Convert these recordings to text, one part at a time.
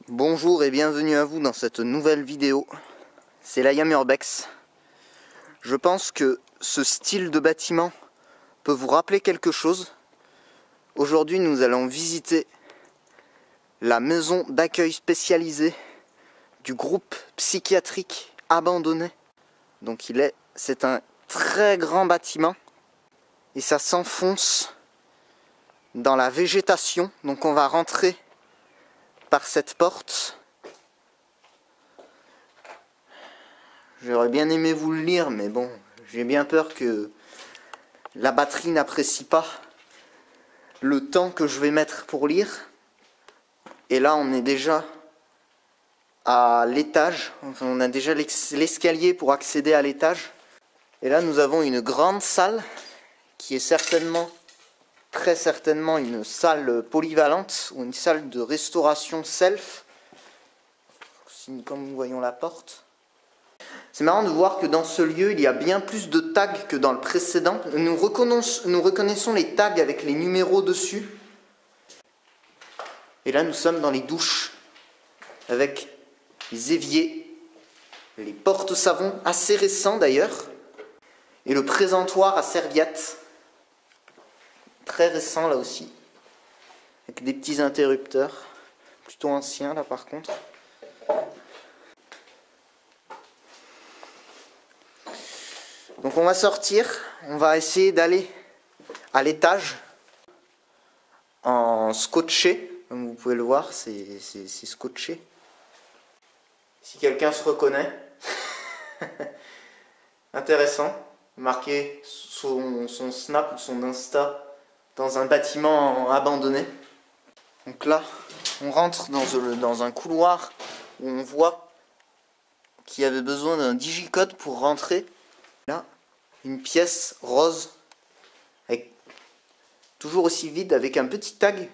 Bonjour et bienvenue à vous dans cette nouvelle vidéo. C'est l'IAM Urbex. Je pense que ce style de bâtiment peut vous rappeler quelque chose. Aujourd'hui, nous allons visiter la maison d'accueil spécialisée du groupe psychiatrique abandonné. Donc c'est un très grand bâtiment et ça s'enfonce dans la végétation. Donc on va rentrer par cette porte. J'aurais bien aimé vous le lire, mais bon, j'ai bien peur que la batterie n'apprécie pas le temps que je vais mettre pour lire. Et là, on est déjà à l'étage. Enfin, on a déjà l'escalier pour accéder à l'étage. Et là, nous avons une grande salle qui est très certainement une salle polyvalente ou une salle de restauration self. Comme nous voyons la porte. C'est marrant de voir que dans ce lieu, il y a bien plus de tags que dans le précédent. Nous reconnaissons les tags avec les numéros dessus. Et là, nous sommes dans les douches, avec les éviers, les porte-savons, assez récents d'ailleurs, et le présentoir à serviettes, très récent là aussi, avec des petits interrupteurs, plutôt anciens là par contre. Donc on va sortir, on va essayer d'aller à l'étage en scotché, comme vous pouvez le voir, c'est scotché. Si quelqu'un se reconnaît, intéressant, marquer son Snap ou son Insta dans un bâtiment abandonné. Donc là, on rentre dans un couloir où on voit qu'il y avait besoin d'un digicode pour rentrer. Là, une pièce rose, avec, toujours aussi vide, avec un petit tag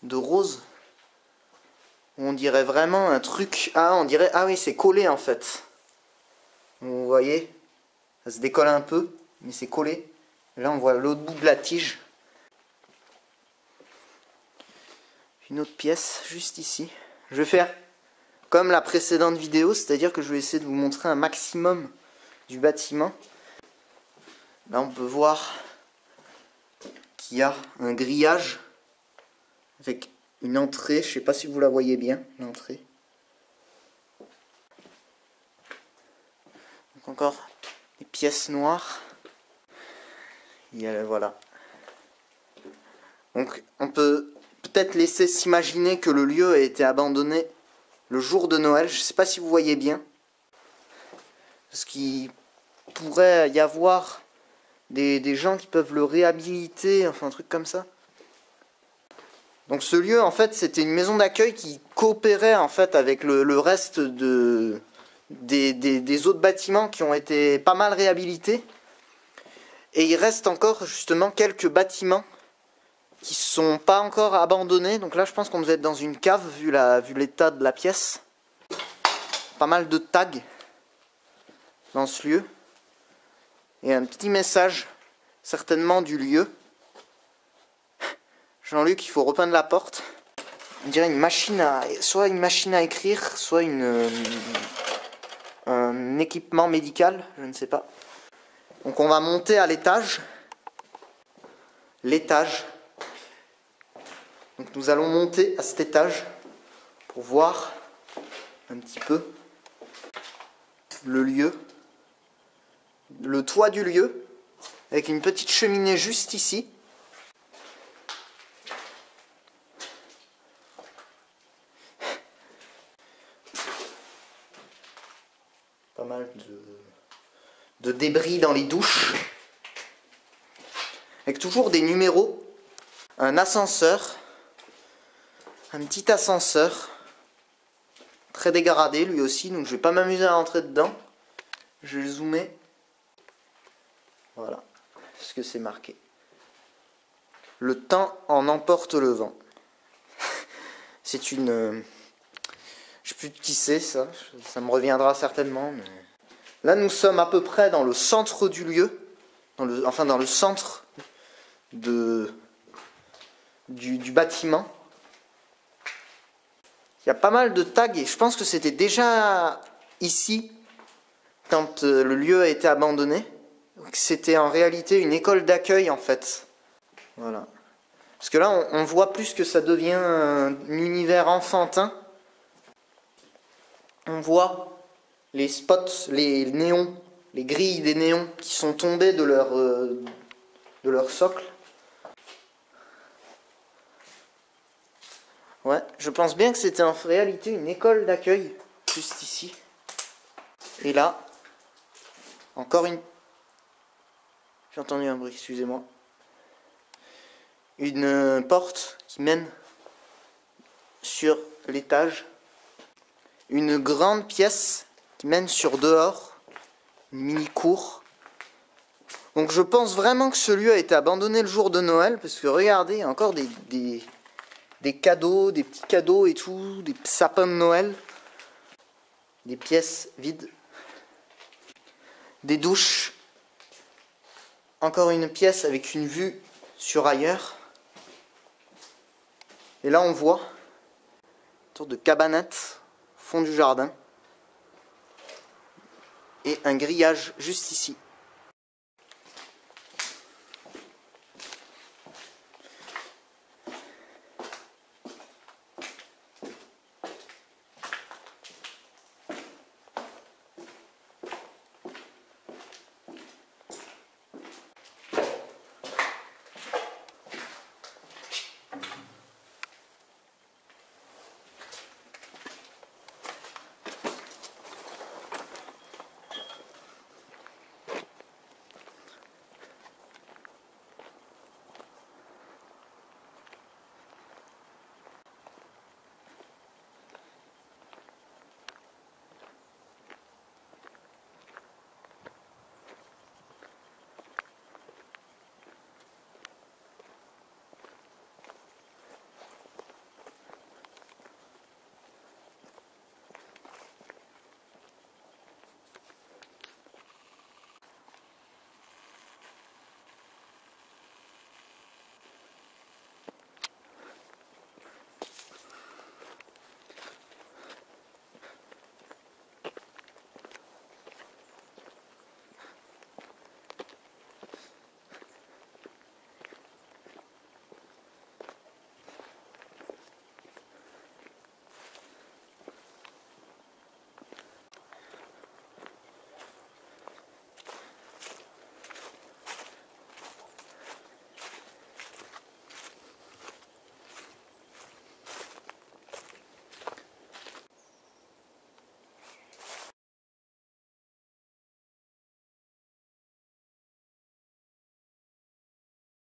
de rose. On dirait vraiment un truc... Ah oui, c'est collé en fait. Vous voyez, ça se décolle un peu, mais c'est collé. Là, on voit l'autre bout de la tige. Une autre pièce, juste ici. Je vais faire comme la précédente vidéo, c'est-à-dire que je vais essayer de vous montrer un maximum du bâtiment. Là, on peut voir qu'il y a un grillage avec une entrée. Je ne sais pas si vous la voyez bien, l'entrée. Donc encore des pièces noires. Voilà. Donc on peut peut-être laisser s'imaginer que le lieu a été abandonné le jour de Noël. Je ne sais pas si vous voyez bien. Parce qu'il pourrait y avoir des gens qui peuvent le réhabiliter, enfin un truc comme ça. Donc ce lieu, en fait, c'était une maison d'accueil qui coopérait en fait avec le reste des autres bâtiments qui ont été pas mal réhabilités. Et il reste encore justement quelques bâtiments qui sont pas encore abandonnés. Donc là, je pense qu'on devait être dans une cave vu l'état de la pièce. Pas mal de tags dans ce lieu. Et un petit message, certainement du lieu. Jean-Luc, il faut repeindre la porte. On dirait soit une machine à écrire, soit un équipement médical, je ne sais pas. Donc on va monter à l'étage. Donc nous allons monter à cet étage pour voir un petit peu le lieu. Le toit du lieu, avec une petite cheminée juste ici. Pas mal de débris dans les douches. Avec toujours des numéros. Un ascenseur. Un petit ascenseur. Très dégradé lui aussi, donc je vais pas m'amuser à rentrer dedans. Je vais zoomer. Voilà ce que c'est marqué. Le temps en emporte le vent. C'est une... Je sais plus de qui c'est ça me reviendra certainement. Mais... Là nous sommes à peu près dans le centre du lieu. Dans le centre du bâtiment. Il y a pas mal de tags et je pense que c'était déjà ici quand le lieu a été abandonné. C'était en réalité une école d'accueil en fait. Voilà. Parce que là on voit plus que ça devient un univers enfantin. On voit les spots, les néons, les grilles des néons qui sont tombées de leur socle. Ouais, je pense bien que c'était en réalité une école d'accueil, juste ici. Et là, encore une... J'ai entendu un bruit, excusez-moi. Une porte qui mène sur l'étage. Une grande pièce qui mène sur dehors. Une mini-cour. Donc je pense vraiment que ce lieu a été abandonné le jour de Noël, parce que regardez, il y a encore des cadeaux, des petits cadeaux et tout, des sapins de Noël, des pièces vides, des douches, encore une pièce avec une vue sur ailleurs. Et là on voit une sorte de cabanette au fond du jardin et un grillage juste ici.